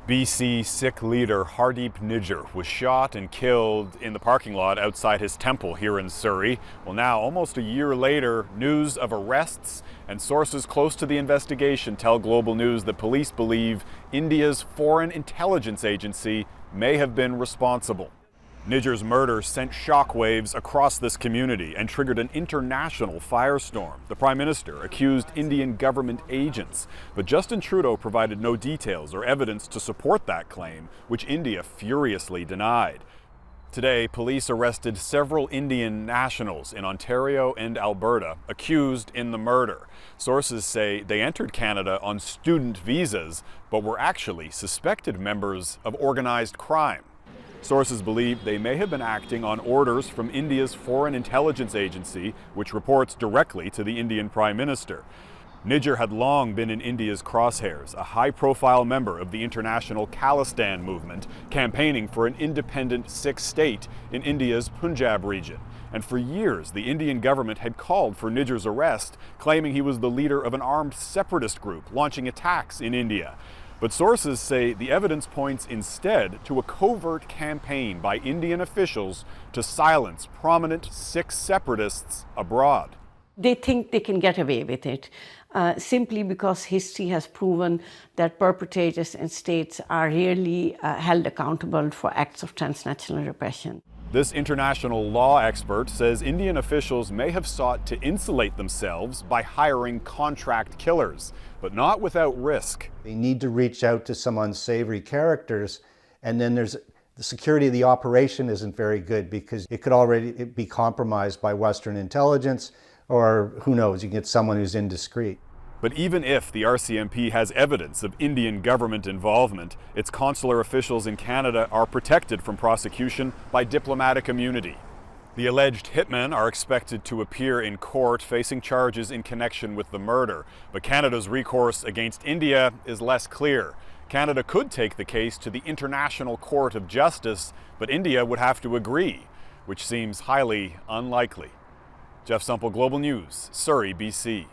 BC Sikh leader Hardeep Nijjar was shot and killed in the parking lot outside his temple here in Surrey. Well, now, almost a year later, news of arrests and sources close to the investigation tell Global News that police believe India's Foreign Intelligence Agency may have been responsible. Nijjar's murder sent shockwaves across this community and triggered an international firestorm. The Prime Minister accused Indian government agents, but Justin Trudeau provided no details or evidence to support that claim, which India furiously denied. Today, police arrested several Indian nationals in Ontario and Alberta accused in the murder. Sources say they entered Canada on student visas, but were actually suspected members of organized crime. Sources believe they may have been acting on orders from India's Foreign Intelligence Agency, which reports directly to the Indian Prime Minister. Nijjar had long been in India's crosshairs, a high-profile member of the international Khalistan movement, campaigning for an independent Sikh state in India's Punjab region. And for years, the Indian government had called for Nijjar's arrest, claiming he was the leader of an armed separatist group launching attacks in India. But sources say the evidence points instead to a covert campaign by Indian officials to silence prominent Sikh separatists abroad. They think they can get away with it simply because history has proven that perpetrators and states are rarely held accountable for acts of transnational repression. This international law expert says Indian officials may have sought to insulate themselves by hiring contract killers, but not without risk. They need to reach out to some unsavory characters, and then the security of the operation isn't very good because it could already be compromised by Western intelligence, or who knows, you can get someone who's indiscreet. But even if the RCMP has evidence of Indian government involvement, its consular officials in Canada are protected from prosecution by diplomatic immunity. The alleged hitmen are expected to appear in court facing charges in connection with the murder, but Canada's recourse against India is less clear. Canada could take the case to the International Court of Justice, but India would have to agree, which seems highly unlikely. Jeff Semple, Global News, Surrey, BC.